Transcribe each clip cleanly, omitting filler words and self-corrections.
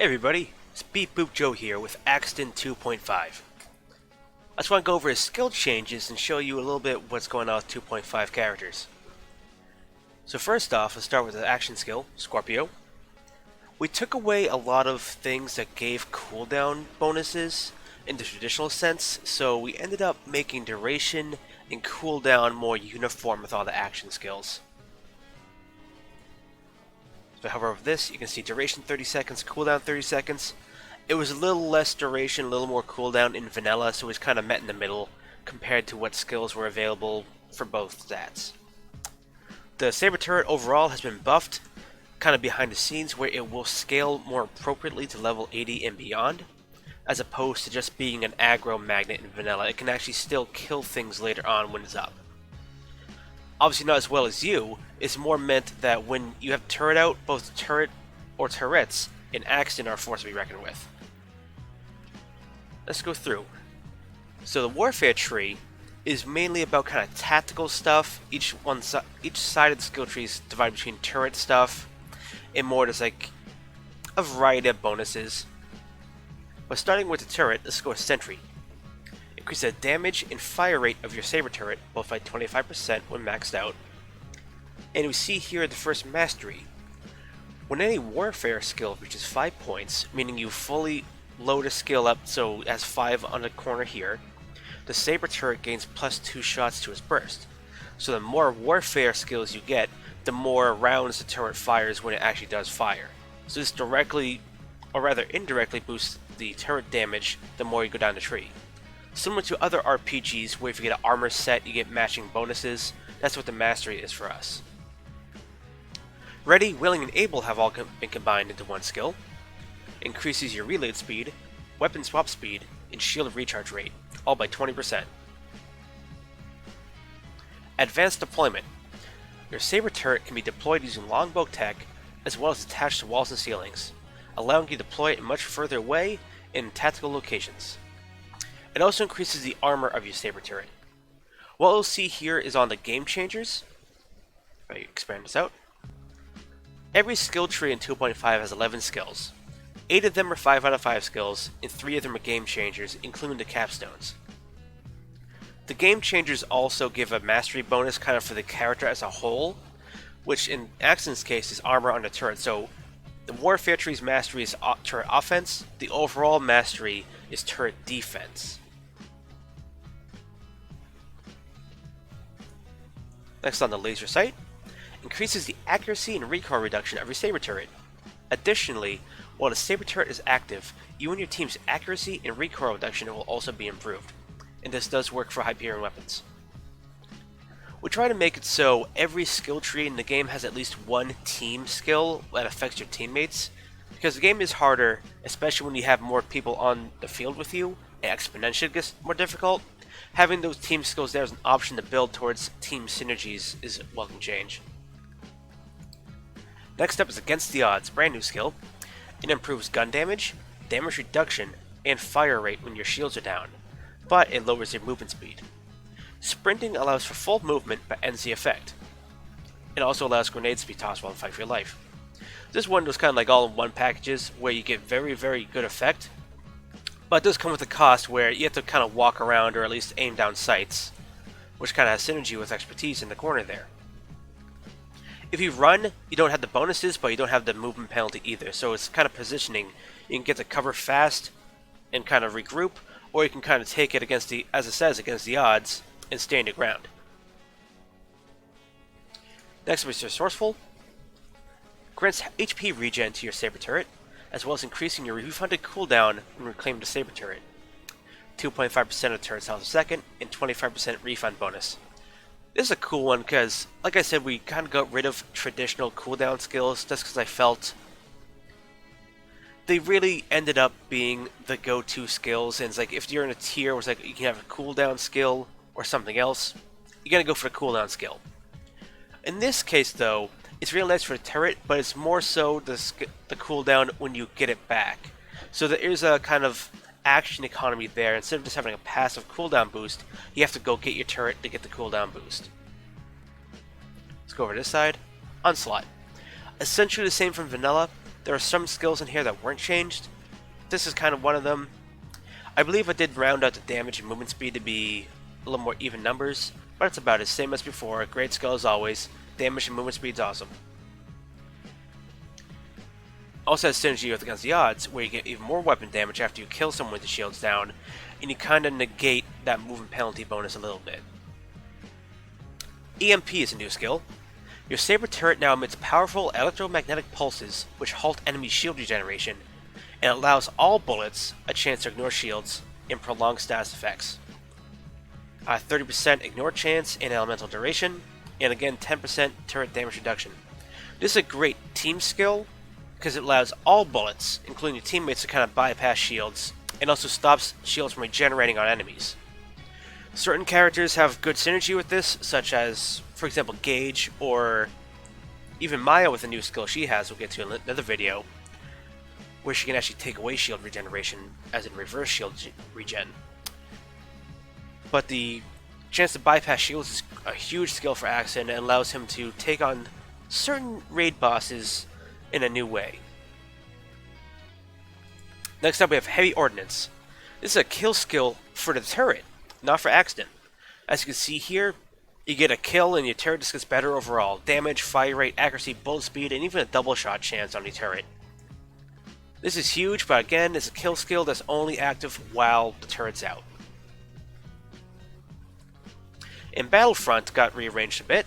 Hey everybody, it's Beep Boop Joe here with Axton 2.5. I just want to go over his skill changes and show you a little bit what's going on with 2.5 characters. So first off, let's start with the action skill, Scorpio. We took away a lot of things that gave cooldown bonuses in the traditional sense, so we ended up making duration and cooldown more uniform with all the action skills. So hover over this, you can see duration 30 seconds, cooldown 30 seconds. It was a little less duration, a little more cooldown in vanilla, so it was kind of met in the middle compared to what skills were available for both stats. The Saber Turret overall has been buffed, kind of behind the scenes, where it will scale more appropriately to level 80 and beyond, as opposed to just being an aggro magnet in vanilla. It can actually still kill things later on when it's up. Obviously not as well as you, it's more meant that when you have turret out, both turret or turrets in Axton are a force to be reckoned with. Let's go through. So the Warfare tree is mainly about kind of tactical stuff. Each side of the skill tree is divided between turret stuff and more just like a variety of bonuses. But starting with the turret, let's go with Sentry. Increase the damage and fire rate of your Saber Turret, both by 25% when maxed out. And we see here the first mastery. When any Warfare skill reaches 5 points, meaning you fully load a skill up so it has 5 on the corner here, the Saber Turret gains +2 shots to its burst. So the more Warfare skills you get, the more rounds the turret fires when it actually does fire. So this directly, or rather indirectly, boosts the turret damage the more you go down the tree. Similar to other RPGs where if you get an armor set you get matching bonuses, that's what the mastery is for us. Ready, Willing, and Able have all been combined into one skill. Increases your reload speed, weapon swap speed, and shield recharge rate, all by 20%. Advanced Deployment. Your Saber Turret can be deployed using longbow tech as well as attached to walls and ceilings, allowing you to deploy it much further away in tactical locations. It also increases the armor of your Saber Turret. What we'll see here is on the Game Changers. If I expand this out. Every skill tree in 2.5 has 11 skills. 8 of them are 5 out of 5 skills, and 3 of them are Game Changers, including the capstones. The Game Changers also give a mastery bonus kind of for the character as a whole, which in Axton's case is armor on the turret. So the Warfare tree's mastery is turret offense, the overall mastery is turret defense. Next on the laser sight, increases the accuracy and recoil reduction of your Saber Turret. Additionally, while the Saber Turret is active, you and your team's accuracy and recoil reduction will also be improved, and this does work for Hyperion weapons. We try to make it so every skill tree in the game has at least one team skill that affects your teammates, because the game is harder, especially when you have more people on the field with you, and exponentially gets more difficult. Having those team skills there as an option to build towards team synergies is a welcome change. Next up is Against the Odds, brand new skill. It improves gun damage, damage reduction, and fire rate when your shields are down, but it lowers your movement speed. Sprinting allows for full movement but ends the effect. It also allows grenades to be tossed while in fight for your life. This one was kind of like all-in-one packages where you get very, very good effect, but it does come with a cost where you have to kind of walk around or at least aim down sights, which kind of has synergy with expertise in the corner there. If you run, you don't have the bonuses, but you don't have the movement penalty either, so it's kind of positioning. You can get to cover fast and kind of regroup, or you can kind of take it against the, as it says, against the odds, and stand your ground. Next up is Resourceful. Grants HP regen to your Saber Turret, as well as increasing your refunded cooldown when reclaiming the Saber Turret. 2.5% of turret's health a second, and 25% refund bonus. This is a cool one because, like I said, we kind of got rid of traditional cooldown skills just because I felt they really ended up being the go-to skills. And it's like if you're in a tier where it's like you can have a cooldown skill or something else, you're gonna go for the cooldown skill. In this case, though, it's really nice for the turret, but it's more so the cooldown when you get it back. So there is a kind of action economy there. Instead of just having a passive cooldown boost, you have to go get your turret to get the cooldown boost. Let's go over to this side. Onslaught. Essentially the same from vanilla, There are some skills in here that weren't changed. This is kind of one of them. I believe I did round out the damage and movement speed to be a little more even numbers, but it's about the same as before. Great skill as always. Damage and movement speed's awesome. Also has synergy with against the odds, where you get even more weapon damage after you kill someone with the shields down, and you kind of negate that movement penalty bonus a little bit. EMP is a new skill. Your saber turret now emits powerful electromagnetic pulses, which halt enemy shield regeneration, and allows all bullets a chance to ignore shields and prolong status effects. 30% ignore chance and elemental duration, and again 10% turret damage reduction. This is a great team skill, because it allows all bullets, including your teammates, to kind of bypass shields, and also stops shields from regenerating on enemies. Certain characters have good synergy with this, such as, for example, Gage, or even Maya with a new skill she has, we'll get to in another video, where she can actually take away shield regeneration, as in reverse shield regen. But the chance to bypass shields is a huge skill for Axton, and allows him to take on certain raid bosses in a new way. Next up we have Heavy Ordnance. This is a kill skill for the turret, not for Axton. As you can see here, you get a kill and your turret just gets better overall. Damage, fire rate, accuracy, bullet speed, and even a double shot chance on the turret. This is huge, but again, it's a kill skill that's only active while the turret's out. And Battlefront got rearranged a bit.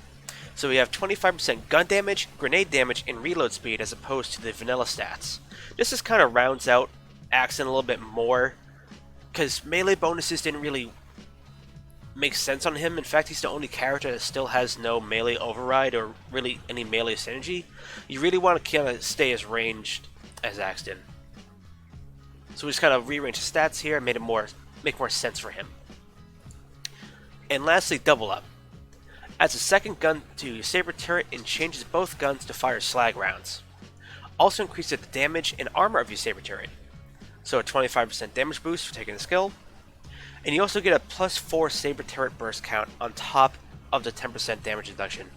So we have 25% gun damage, grenade damage, and reload speed as opposed to the vanilla stats. This just kind of rounds out Axton a little bit more, because melee bonuses didn't really make sense on him. In fact, he's the only character that still has no melee override or really any melee synergy. You really want to kind of stay as ranged as Axton. So we just kind of rearranged the stats here and made it make more sense for him. And lastly, Double Up. Adds a second gun to your saber turret and changes both guns to fire slag rounds. Also increases the damage and armor of your saber turret. So a 25% damage boost for taking the skill. And you also get a +4 saber turret burst count on top of the 10% damage reduction.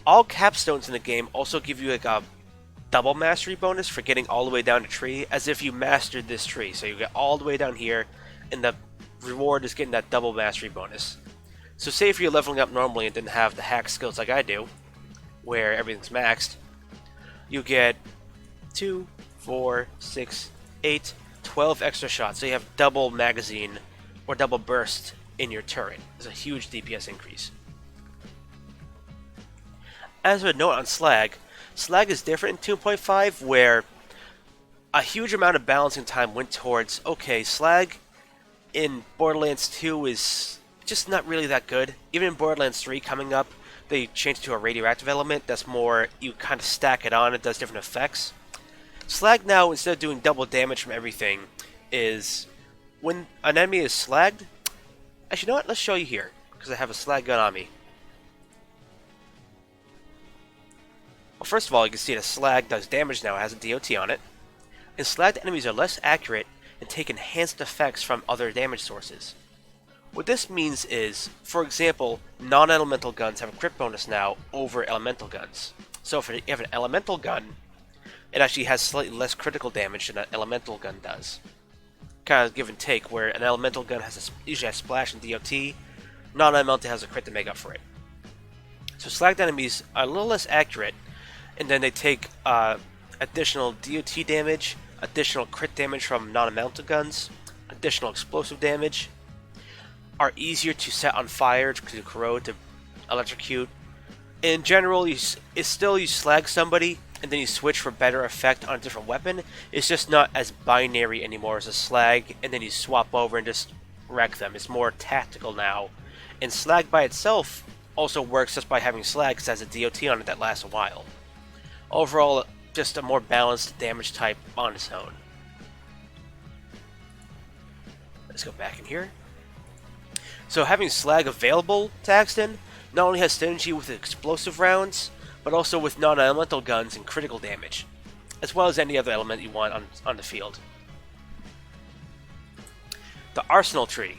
All capstones in the game also give you like a double mastery bonus for getting all the way down the tree, as if you mastered this tree. So you get all the way down here, and the reward is getting that double mastery bonus. So say if you're leveling up normally and didn't have the hack skills like I do, where everything's maxed, you get 2, 4, 6, 8, 12 extra shots. So you have double magazine or double burst in your turret. It's a huge DPS increase. As a note on Slag, Slag is different in 2.5, where a huge amount of balancing time went towards, okay, Slag in Borderlands 2 is just not really that good. Even in Borderlands 3 coming up, they changed to a radioactive element that's more, you kind of stack it on, it does different effects. Slag now, instead of doing double damage from everything, is when an enemy is slagged, actually, you know what, let's show you here, because I have a slag gun on me. Well, first of all, you can see the slag does damage now, it has a DOT on it, and slagged enemies are less accurate and take enhanced effects from other damage sources. What this means is, for example, non-elemental guns have a crit bonus now over elemental guns. So if you have an elemental gun, it actually has slightly less critical damage than an elemental gun does. Kind of give and take, where an elemental gun usually has splash and DOT, non-elemental has a crit to make up for it. So slagged enemies are a little less accurate, and then they take additional DOT damage, additional crit damage from non-elemental guns, additional explosive damage, are easier to set on fire, to corrode, to electrocute. In general, you slag somebody, and then you switch for better effect on a different weapon. It's just not as binary anymore as a slag, and then you swap over and just wreck them. It's more tactical now. And slag by itself also works just by having slag, because it has a DOT on it that lasts a while. Overall, just a more balanced damage type on its own. Let's go back in here. So having slag available to Axton not only has synergy with explosive rounds, but also with non-elemental guns and critical damage, as well as any other element you want on the field. The Arsenal tree.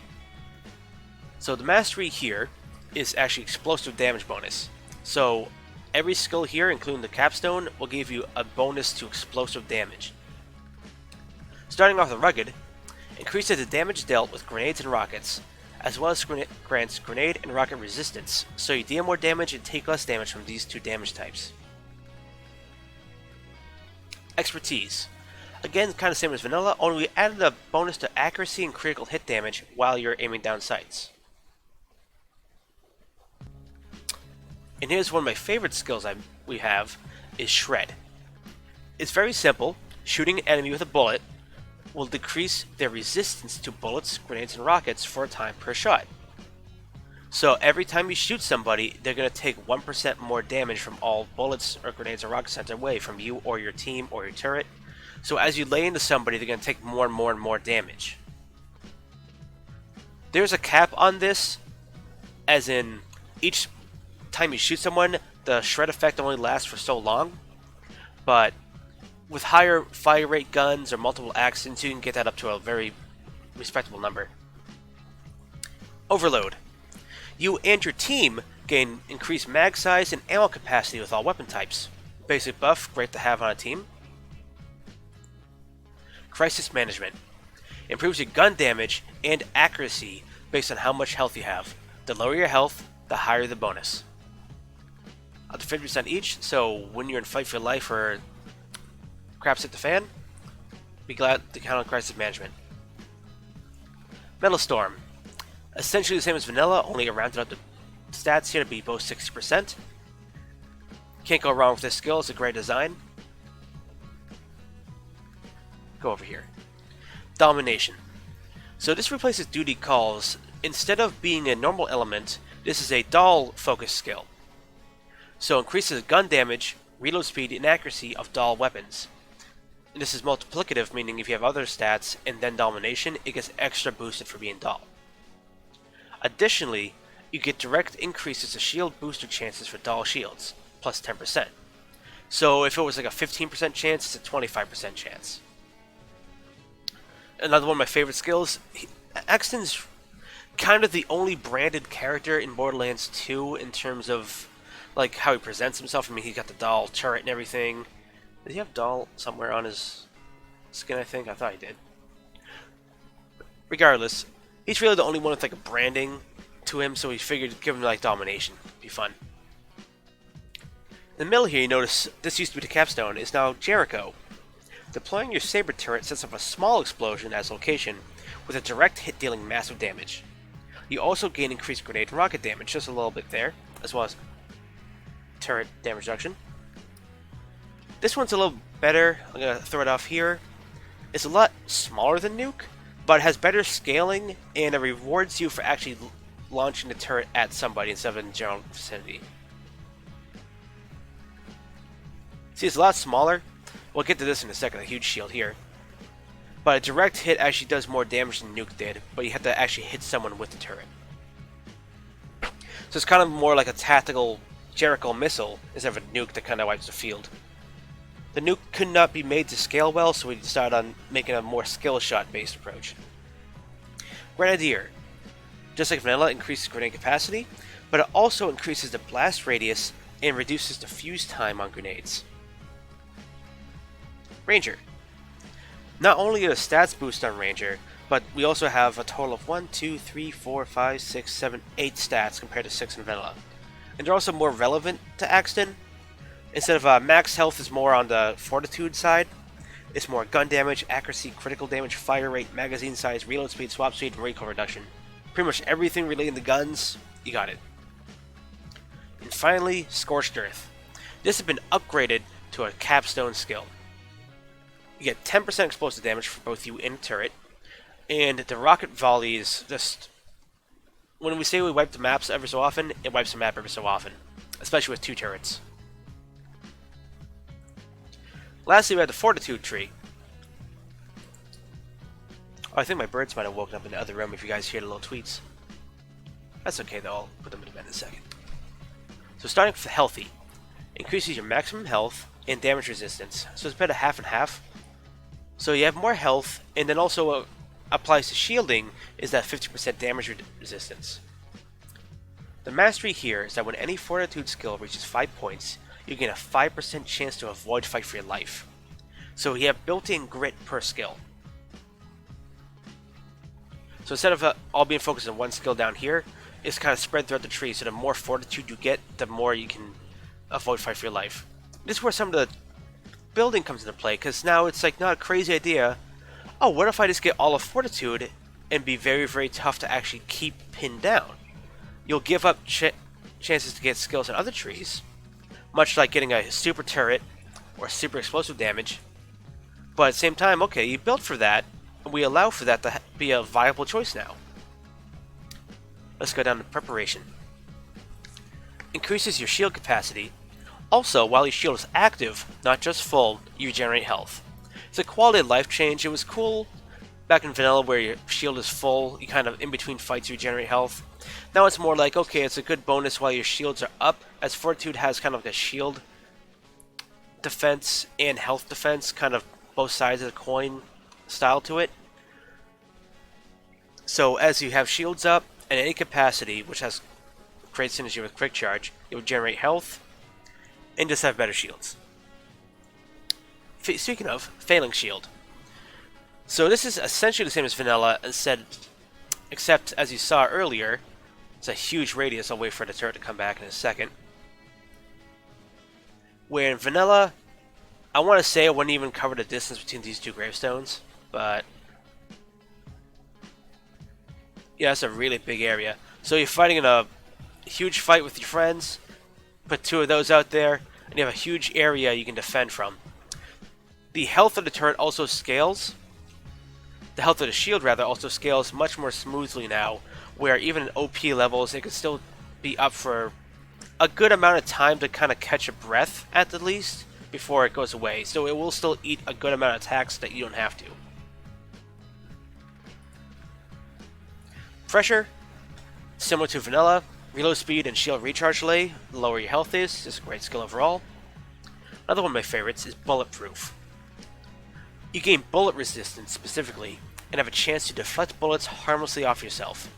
So the mastery here is actually explosive damage bonus. So Every skill here, including the capstone, will give you a bonus to explosive damage. Starting off with Rugged, increases the damage dealt with grenades and rockets, as well as grants grenade and rocket resistance, so you deal more damage and take less damage from these two damage types. Expertise. Again, kind of same as vanilla, only we added a bonus to accuracy and critical hit damage while you're aiming down sights. And here's one of my favorite skills we have, is Shred. It's very simple. Shooting an enemy with a bullet will decrease their resistance to bullets, grenades, and rockets for a time per shot. So every time you shoot somebody, they're going to take 1% more damage from all bullets or grenades or rockets sent away from you or your team or your turret. So as you lay into somebody, they're going to take more and more and more damage. There's a cap on this, as in each time you shoot someone, the shred effect only lasts for so long, but with higher fire rate guns or multiple accidents, you can get that up to a very respectable number. Overload. You and your team gain increased mag size and ammo capacity with all weapon types. Basic buff, great to have on a team. Crisis Management. Improves your gun damage and accuracy based on how much health you have. The lower your health, the higher the bonus. Up to 50% each, so when you're in fight for life or craps hit the fan, be glad to count on Crisis Management. Metal Storm. Essentially the same as vanilla, only rounded up the stats here to be both 60%. Can't go wrong with this skill, it's a great design. Go over here. Domination. So this replaces duty calls. Instead of being a normal element, this is a doll focused skill. So increases gun damage, reload speed, and accuracy of doll weapons. And this is multiplicative, meaning if you have other stats and then domination, it gets extra boosted for being doll. Additionally, you get direct increases to shield booster chances for doll shields, plus 10%. So if it was like a 15% chance, it's a 25% chance. Another one of my favorite skills, Axton's kind of the only branded character in Borderlands 2 in terms of like how he presents himself. I mean, he got the doll turret and everything. Did he have doll somewhere on his skin, I think? I thought he did. Regardless, he's really the only one with like a branding to him, so he figured give him like domination. Be fun. In the middle here, you notice this used to be the capstone, is now Jericho. Deploying your saber turret sets off a small explosion as location, with a direct hit dealing massive damage. You also gain increased grenade and rocket damage, just a little bit there, as well as turret damage reduction. This one's a little better. I'm going to throw it off here. It's a lot smaller than Nuke, but it has better scaling, and it rewards you for actually launching the turret at somebody instead of in the general vicinity. See, it's a lot smaller. We'll get to this in a second, a huge shield here. But a direct hit actually does more damage than Nuke did, but you have to actually hit someone with the turret. So it's kind of more like a tactical Jericho missile instead of a nuke that kind of wipes the field. The nuke could not be made to scale well, so we decided on making a more skill shot based approach. Grenadier. Just like vanilla, increases grenade capacity, but it also increases the blast radius and reduces the fuse time on grenades. Ranger. Not only a stats boost on Ranger, but we also have a total of 1, 2, 3, 4, 5, 6, 7, 8 stats compared to 6 in vanilla. And they're also more relevant to Axton. Instead of max health is more on the fortitude side, it's more gun damage, accuracy, critical damage, fire rate, magazine size, reload speed, swap speed, and recoil reduction. Pretty much everything relating to guns, you got it. And finally, Scorched Earth. This has been upgraded to a capstone skill. You get 10% explosive damage for both you and the turret, and the rocket volley is just... When we say we wipe the maps every so often, it wipes the map every so often, especially with 2 turrets. Lastly, we have the Fortitude tree. Oh, I think my birds might have woken up in the other room if you guys hear the little tweets. That's okay though, I'll put them in bed in a second. So starting with Healthy. Increases your maximum health and damage resistance. So it's about a half and half. So you have more health, and then also applies to shielding is that 50% damage resistance. The mastery here is that when any Fortitude skill reaches 5 points, you gain a 5% chance to avoid fight for your life. So you have built-in grit per skill. So instead of all being focused on one skill down here, it's kind of spread throughout the tree, so the more fortitude you get, the more you can avoid fight for your life. This is where some of the building comes into play, because now it's like not a crazy idea. Oh, what if I just get all of fortitude and be very, very tough to actually keep pinned down? You'll give up chances to get skills in other trees, much like getting a super turret or super explosive damage. But at the same time, okay, you built for that, and we allow for that to be a viable choice now. Let's go down to preparation. Increases your shield capacity. Also, while your shield is active, not just full, you regenerate health. It's a quality of life change. It was cool back in vanilla where your shield is full, you kind of in between fights you regenerate health. Now it's more like, okay, it's a good bonus while your shields are up, as Fortitude has kind of like a shield defense and health defense, kind of both sides of the coin style to it. So as you have shields up and any capacity, which has great synergy with quick charge, it would generate health and just have better shields. Speaking of, failing shield. So this is essentially the same as vanilla, except as you saw earlier, it's a huge radius. I'll wait for the turret to come back in a second. Where in vanilla, I want to say I wouldn't even cover the distance between these two gravestones, but yeah, it's a really big area. So you're fighting in a huge fight with your friends, put two of those out there, and you have a huge area you can defend from. The health of the turret also scales. The health of the shield, rather, also scales much more smoothly now, where even at OP levels, it can still be up for a good amount of time to kind of catch a breath, at the least, before it goes away. So it will still eat a good amount of attacks that you don't have to. Pressure, similar to vanilla, reload speed and shield recharge delay, the lower your health is. It's a great skill overall. Another one of my favorites is bulletproof. You gain bullet resistance specifically, and have a chance to deflect bullets harmlessly off yourself.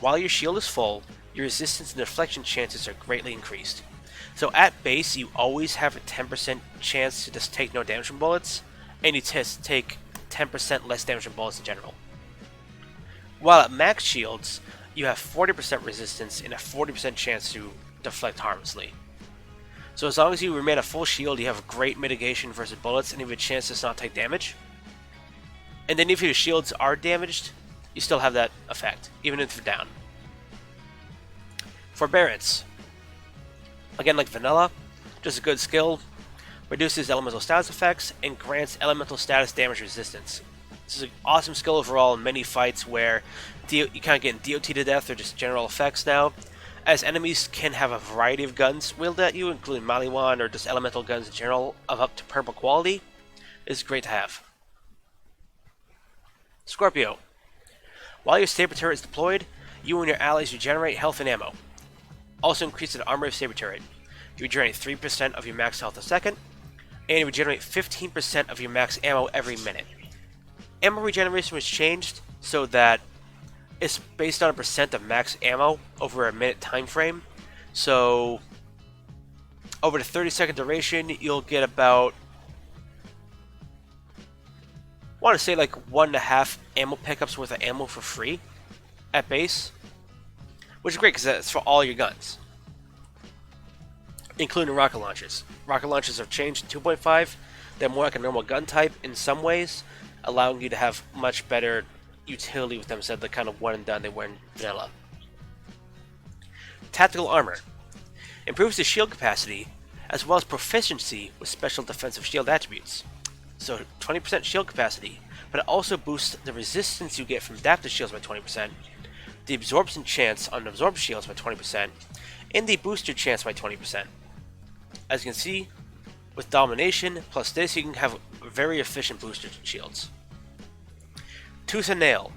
While your shield is full, your resistance and deflection chances are greatly increased. So at base, you always have a 10% chance to just take no damage from bullets, and you just take 10% less damage from bullets in general. While at max shields, you have 40% resistance and a 40% chance to deflect harmlessly. So as long as you remain a full shield, you have great mitigation versus bullets and you have a chance to not take damage. And then if your shields are damaged, you still have that effect, even if you're down. Forbearance. Again, like vanilla, just a good skill. Reduces elemental status effects and grants elemental status damage resistance. This is an awesome skill overall in many fights where you kind of get DOT to death or just general effects now, as enemies can have a variety of guns wielded at you, including Maliwan or just elemental guns in general of up to purple quality. It's great to have. Scorpio. While your Saber turret is deployed, you and your allies regenerate health and ammo. Also increases the armor of Saber turret. You regenerate 3% of your max health a second, and you regenerate 15% of your max ammo every minute. Ammo regeneration was changed so that it's based on a percent of max ammo over a minute time frame. So over the 30-second duration, you'll get about, I want to say like 1.5 ammo pickups worth of ammo for free at base, which is great because that's for all your guns, including rocket launchers. Rocket launchers have changed in 2.5. They're more like a normal gun type in some ways, allowing you to have much better utility with them instead of the kind of one and done they were in vanilla. Tactical armor. Improves the shield capacity as well as proficiency with special defensive shield attributes. So 20% shield capacity, but it also boosts the resistance you get from adaptive shields by 20%, the absorption chance on absorbed shields by 20%, and the booster chance by 20%. As you can see, with domination plus this, you can have very efficient booster shields. Tooth and Nail.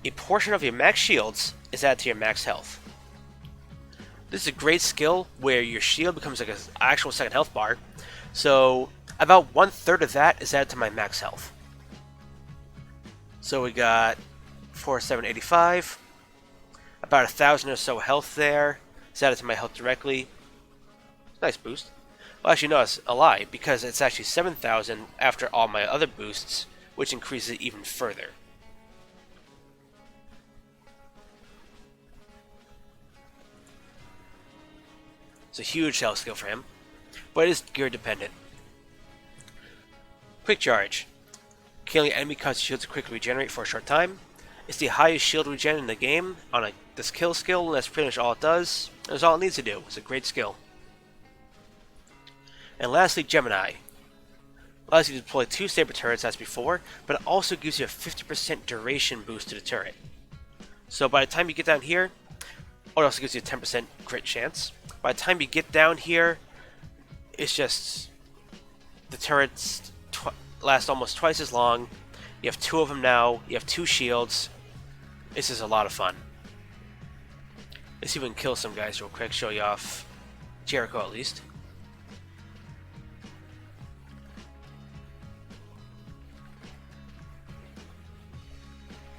A portion of your max shields is added to your max health. This is a great skill where your shield becomes like an actual second health bar. So about 1/3 of that is added to my max health. So we got 4,785. About 1,000 or so health there. It's added to my health directly. Nice boost. Well, actually, no, it's a lie, because it's actually 7,000 after all my other boosts, which increases it even further. It's a huge health skill for him, but it is gear dependent. Quick Charge. Killing enemy causes shields to quickly regenerate for a short time. It's the highest shield regen in the game on this kill skill, and that's pretty much all it does. That's all it needs to do. It's a great skill. And lastly, Gemini. Allows you to deploy 2 saber turrets as before, but it also gives you a 50% duration boost to the turret. So by the time you get down here, or it also gives you a 10% crit chance. By the time you get down here, it's just the turrets last almost twice as long. You have 2 of them now. You have 2 shields. This is a lot of fun. Let's see if we can kill some guys real quick. Show you off Jericho at least.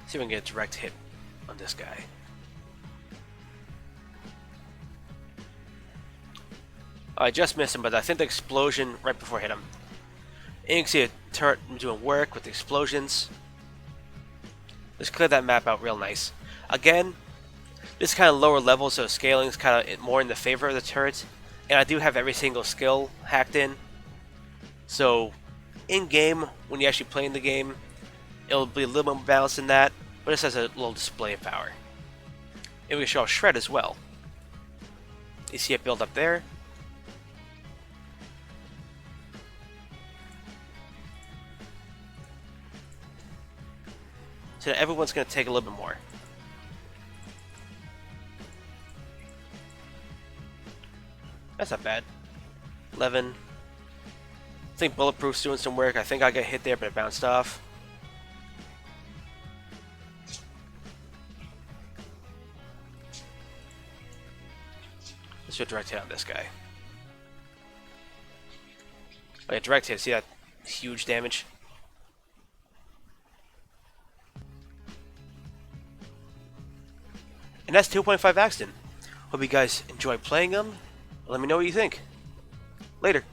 See if we can get a direct hit on this guy. I just missed him, but I think the explosion right before I hit him. And you can see a turret doing work with the explosions. Let's clear that map out real nice. Again, this is kind of lower level, so scaling is kind of more in the favor of the turrets. And I do have every single skill hacked in. So, in-game, when you actually play in the game, it'll be a little more balanced than that. But this has a little display of power. And we can show off Shred as well. You see it build up there. So everyone's going to take a little bit more. That's not bad. 11. I think Bulletproof's doing some work. I think I got hit there, but it bounced off. Let's do a direct hit on this guy. Oh yeah, direct hit. See that huge damage? And that's 2.5 Axton. Hope you guys enjoy playing them. Let me know what you think. Later.